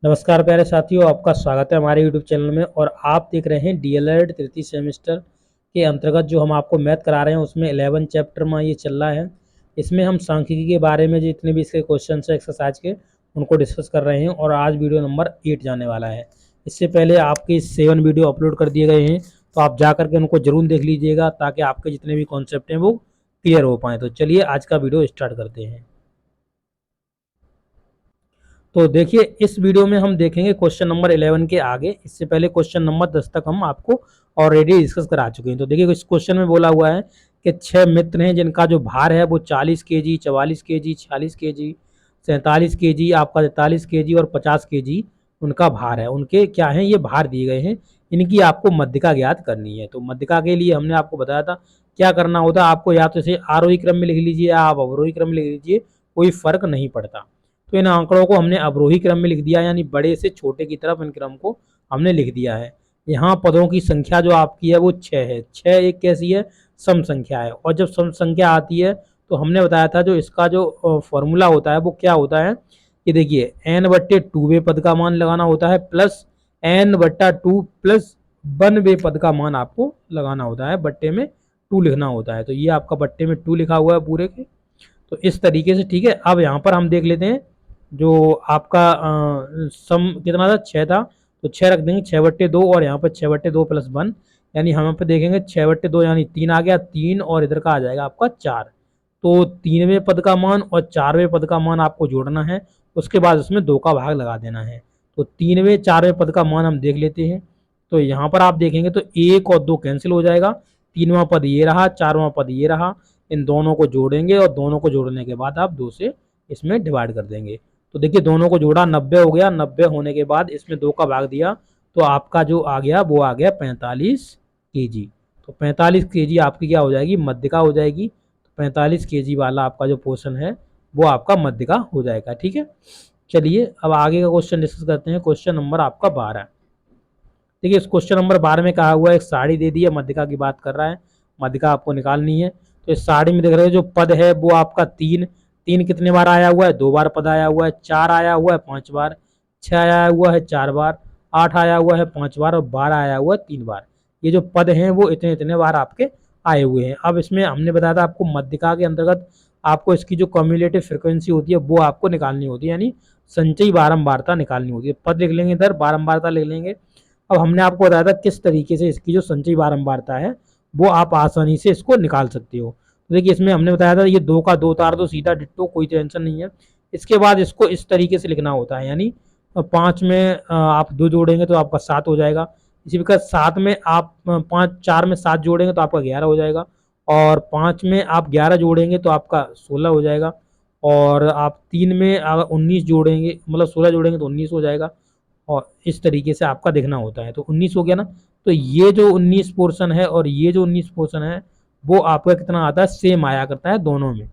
नमस्कार प्यारे साथियों, आपका स्वागत है हमारे यूट्यूब चैनल में। और आप देख रहे हैं डीएलएड तृतीय सेमेस्टर के अंतर्गत जो हम आपको मैथ करा रहे हैं उसमें 11 चैप्टर में ये चल रहा है। इसमें हम सांख्यिकी के बारे में जितने भी इसके क्वेश्चन है एक्सरसाइज के उनको डिस्कस कर रहे हैं और आज वीडियो नंबर 8 जाने वाला है। इससे पहले आपके 7 वीडियो अपलोड कर दिए गए हैं, तो आप जा करके उनको जरूर देख लीजिएगा ताकि आपके जितने भी कॉन्सेप्ट हैं वो क्लियर हो पाएँ। तो चलिए आज का वीडियो स्टार्ट करते हैं। तो देखिए, इस वीडियो में हम देखेंगे क्वेश्चन नंबर 11 के आगे। इससे पहले क्वेश्चन नंबर 10 तक हम आपको ऑलरेडी डिस्कस करा चुके हैं। तो देखिए, इस क्वेश्चन में बोला हुआ है कि 6 मित्र हैं जिनका जो भार है वो 40 केजी, 44 केजी, 46 केजी, 47 केजी, आपका 43 केजी और 50 केजी उनका भार है। उनके क्या है, ये भार दिए गए हैं, इनकी आपको मध्यिका ज्ञात करनी है। तो मध्यिका के लिए हमने आपको बताया था क्या करना होता है। आपको या तो इसे आरोही क्रम में लिख लीजिए या आप अवरोही क्रम में लिख लीजिए, कोई फर्क नहीं पड़ता। तो इन आंकड़ों को हमने अवरोही क्रम में लिख दिया, यानी बड़े से छोटे की तरफ इन क्रम को हमने लिख दिया है। यहाँ पदों की संख्या जो आपकी है वो 6 है। 6 एक कैसी है, सम संख्या है। और जब सम संख्या आती है तो हमने बताया था जो इसका जो फॉर्मूला होता है वो क्या होता है कि देखिए n/2 पद का मान लगाना होता है प्लस n/2 प्लस 1 पद का मान आपको लगाना होता है। बट्टे में 2 लिखना होता है। तो ये आपका बट्टे में 2 लिखा हुआ है पूरे के। तो इस तरीके से ठीक है। अब यहाँ पर हम देख लेते हैं जो आपका सम कितना था, 6 था। तो 6 रख देंगे, 6/2 और यहाँ पर 6/2 प्लस 1, यानी हम यहाँ पे देखेंगे 6/2 यानी 3 आ गया, 3 और इधर का आ जाएगा आपका 4। तो 3वें पद का मान और 4वें पद का मान आपको जोड़ना है, उसके बाद उसमें 2 का भाग लगा देना है। तो 3वें 4वें पद का मान हम देख लेते हैं। तो यहाँ पर आप देखेंगे तो 1 और 2 कैंसिल हो जाएगा, 3वां पद ये रहा, 4वां पद ये रहा। इन दोनों को जोड़ेंगे और दोनों को जोड़ने के बाद आप 2 से इसमें डिवाइड कर देंगे। तो देखिए, दोनों को जोड़ा 90 हो गया। 90 होने के बाद इसमें 2 का भाग दिया तो आपका जो आ गया वो आ गया 45 केजी। तो 45 केजी आपकी क्या हो जाएगी, मध्यिका हो जाएगी। तो 45 केजी वाला आपका जो पोर्शन है वो आपका मध्यिका हो जाएगा। ठीक है, चलिए अब आगे का क्वेश्चन डिस्कस करते हैं। क्वेश्चन नंबर आपका 12। देखिए, इस क्वेश्चन नंबर 12 में कहा हुआ है एक साड़ी दे दी है, मध्यिका की बात कर रहा है, मध्यिका आपको निकालनी है। तो इस साड़ी में देख रहे हो जो पद है वो आपका 3। 3 कितने बार आया हुआ है, 2 बार पद आया हुआ है। 4 आया हुआ है 5 बार, 6 आया हुआ है 4 बार, 8 आया हुआ है 5 बार और 12 आया हुआ है 3 बार। ये जो पद हैं वो इतने इतने बार आपके आए हुए हैं। अब इसमें हमने बताया था आपको मध्यिका के अंतर्गत आपको इसकी जो कम्युलेटिव फ्रिक्वेंसी होती है वो आपको निकालनी होती है, यानी संचयी बारंबारता निकालनी होती है। पद लिख लेंगे इधर, बारंबारता लिख लेंगे। अब हमने आपको बताया था किस तरीके से इसकी जो संचयी बारंबारता है वो आप आसानी से इसको निकाल सकते हो। तो देखिए, इसमें हमने बताया था ये 2 का 2 उतार दो सीधा डिट्टो, कोई टेंशन नहीं है। इसके बाद इसको इस तरीके से लिखना होता है, यानी 5 में आप 2 जोड़ेंगे तो आपका 7 हो जाएगा। इसी प्रकार 7 में आप 5 4 में 7 जोड़ेंगे तो आपका 11 हो जाएगा। और 5 में आप 11 जोड़ेंगे तो आपका 16 हो जाएगा। और आप 3 में अगर 19 जोड़ेंगे, मतलब 16 जोड़ेंगे तो 19 हो जाएगा। और इस तरीके से आपका देखना होता है। तो 19 हो गया ना। तो ये जो 19 पोर्शन है और ये जो 19 पोर्शन है वो आपका कितना आता है, सेम आया करता है दोनों में।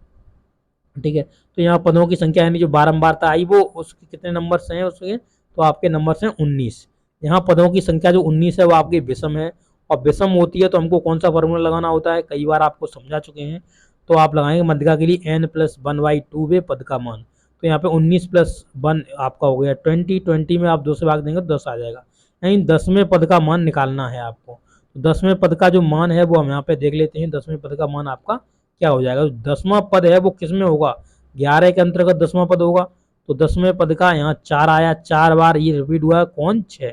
ठीक है, तो यहाँ पदों की संख्या यानी जो बारंबारता आई वो उसके कितने नंबर से हैं उसके, तो आपके नंबर से 19। यहाँ पदों की संख्या जो 19 है वो आपकी विषम है। और विषम होती है तो हमको कौन सा फॉर्मूला लगाना होता है, कई बार आपको समझा चुके हैं। तो आप लगाएंगे मध्यिका के लिए n+1/2 पद का मान। तो यहाँ पे 19 + 1 आपका हो गया 20। 20 में आप 2 से भाग देंगे तो 10 आ जाएगा, यानी 10वें पद का मान निकालना है आपको। तो 10वें पद का जो मान है वो हम यहाँ पे देख लेते हैं। 10वें पद का मान आपका क्या हो जाएगा, 10वां पद है वो किस में होगा, 11 के अंतर्गत 10वां पद होगा। तो 10वें पद का यहाँ 4 आया, 4 बार ये रिपीट हुआ है, कौन, 6।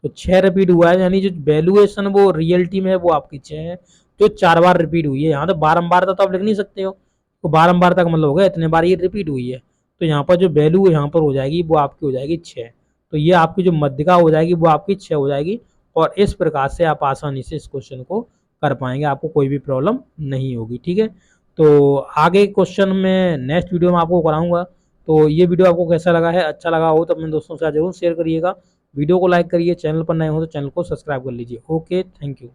तो 6 रिपीट हुआ है, यानी जो वैल्यूएशन वो रियलिटी में है वो आपकी 6 है, जो 4 बार रिपीट हुई है। यहाँ तो बारंबारता तो आप लिख नहीं सकते हो, तो बारंबारता का मतलब होगा इतने बार ये रिपीट हुई है। तो यहाँ पर जो वैल्यू यहाँ पर हो जाएगी वो आपकी हो जाएगी 6। तो ये आपकी जो मध्यिका हो जाएगी वो आपकी 6 हो जाएगी। और इस प्रकार से आप आसानी से इस क्वेश्चन को कर पाएंगे, आपको कोई भी प्रॉब्लम नहीं होगी। ठीक है, तो आगे क्वेश्चन में नेक्स्ट वीडियो में आपको कराऊंगा। तो ये वीडियो आपको कैसा लगा है, अच्छा लगा हो तो अपने दोस्तों के साथ जरूर शेयर करिएगा। वीडियो को लाइक करिए, चैनल पर नए हो तो चैनल को सब्सक्राइब कर लीजिए। Okay, thank you.